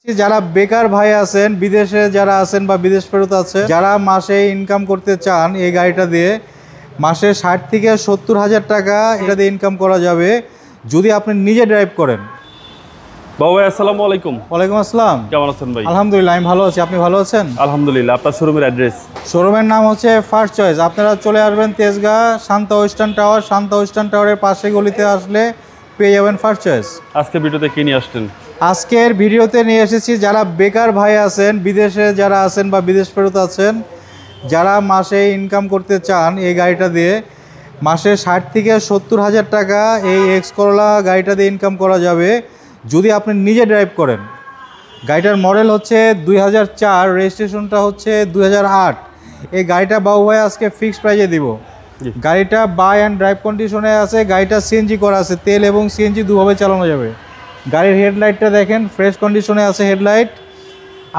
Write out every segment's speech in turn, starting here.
যারা বেকার ভাই আছেন, বিদেশে যারা আছেন বা বিদেশ ফেরত আছে, যারা মাসে ইনকাম করতে চান এই গাড়িটা দিয়ে, মাসে 60 থেকে 70,000 টাকা এটা দিয়ে ইনকাম করা যাবে যদি আপনি নিজে ড্রাইভ করেন। বাবু ভাই আসসালামু আলাইকুম। ওয়ালাইকুম আসসালাম। কেমন আছেন ভাই? আলহামদুলিল্লাহ, আমি ভালো আছি। আপনি ভালো আছেন? আলহামদুলিল্লাহ। আপনার শোরুমের অ্যাড্রেস? শোরুমের নাম হচ্ছে ফার্স্ট চয়েস। আপনারা চলে আসবেন Tejgaon Shanta western tower. Shanta western টাওয়ারের পাশে গলিতে আসলে পেয়ে যাবেন ফার্স্ট চয়েস। আজকে ভিডিওতে কি নিয়ে আসছেন? আজকের ভিডিওতে নিয়ে এসেছি যারা বেকার ভাই আছেন, বিদেশে যারা আছেন বা বিদেশ ফেরত আছেন, যারা মাসে ইনকাম করতে চান এই গাড়িটা দিয়ে, মাসে 60 থেকে 70,000 টাকা এই এক্স করোলা গাড়িটা দিয়ে ইনকাম করা যাবে যদি আপনি নিজে ড্রাইভ করেন। গাড়িটার মডেল হচ্ছে 2004, রেজিস্ট্রেশনটা হচ্ছে 2008। এই গাড়িটা বাবু ভাই আজকে ফিক্সড প্রাইজে দিব। গাড়িটা বাই অ্যান্ড ড্রাইভ কন্ডিশনে আছে। গাড়িটা সিএনজি করা আছে, তেল এবং সিএনজি দুভাবে চালানো যাবে। গাড়ির হেডলাইটটা দেখেন, ফ্রেশ কন্ডিশনে আছে headlight.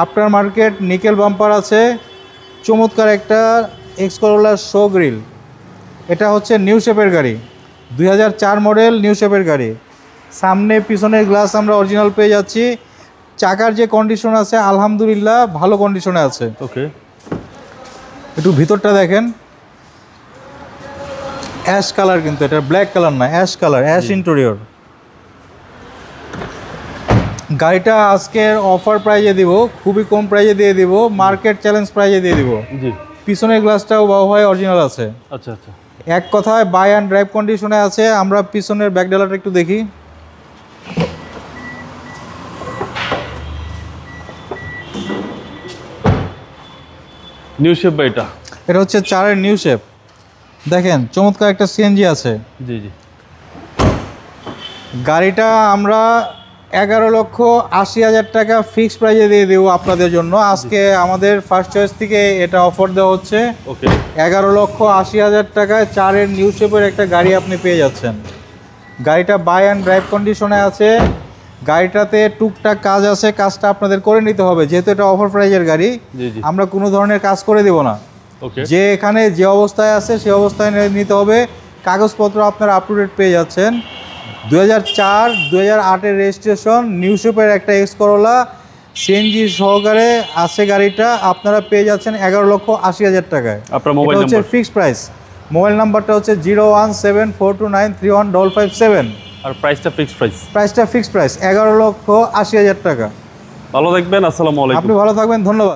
After market nickel bumper আছে। চমৎকার একটা এক্স করোলা শো গ্রিল। এটা হচ্ছে নিউ শেপের গাড়ি, 2004 মডেল নিউ শেপের গাড়ি। সামনে পিছনের গ্লাস আমরা অরিজিনাল পেয়ে যাচ্ছি। চাকার যে কন্ডিশন আছে আলহামদুলিল্লাহ ভালো কন্ডিশনে আছে। ওকে, একটু ভিতরটা দেখেন, অ্যাশ কালার, কিন্তু এটা ব্ল্যাক কালার না, অ্যাশ কালার, অ্যাশ ইন্টেরিয়র। গাড়িটা আজকের অফার প্রাইজে দিব, খুবই কম প্রাইজে দিয়ে দিব, মার্কেট চ্যালেঞ্জ প্রাইজে দিয়ে দিব। জি। পিছনের গ্লাসটাও বাবু ভাই অরিজিনাল আছে। আচ্ছা আচ্ছা। এক কথায় বাই অ্যান্ড ড্রাইভ কন্ডিশনে আছে। আমরা পিছনের ব্যাক ডালাটা একটু দেখি। নিউ শেপ বা এটা হচ্ছে 4-এর নিউ শেপ। দেখেন চমৎকার একটা সিএনজি আছে। জি জি। গাড়িটা আমরা 11,80,000 টাকা ফিক্সড প্রাইজে দিয়ে দেবো আপনাদের জন্য। আজকে আমাদের ফার্স্ট চয়েস থেকে এটা অফার দেওয়া হচ্ছে। ওকে, 11,80,000 টাকায় 4-এর নিউ শেপের একটা গাড়ি আপনি পেয়ে যাচ্ছেন। গাড়িটা বাই অ্যান্ড ড্রাইভ কন্ডিশনে আছে। গাড়িটাতে টুকটাক কাজ আছে, কাজটা আপনাদের করে নিতে হবে। যেহেতু এটা অফার প্রাইজের গাড়ি, জি জি। আমরা কোনো ধরনের কাজ করে দেব না। ওকে, যে এখানে যে অবস্থায় আছে সেই অবস্থায় নিতে হবে। কাগজপত্র আপনারা আপ টু ডেট পেয়ে যাচ্ছেন। 2004, 2008-এর রেজিস্ট্রেশন, নিউ শেপের একটা এক্স করোলা সিএনজি সহকারে আছে গাড়িটা। আপনারা পেয়ে যাচ্ছেন 11,80,000 টাকায়। আপনার মোবাইল হচ্ছে নাম্বার? Fixed price. মোবাইল নাম্বারটা হচ্ছে 01742931557। আর প্রাইসটা ফিক্সড প্রাইস? প্রাইসটা ফিক্সড প্রাইস 11,80,000 টাকা। ভালো থাকবেন। আসসালামু আলাইকুম। আপনি ভালো থাকবেন, ধন্যবাদ।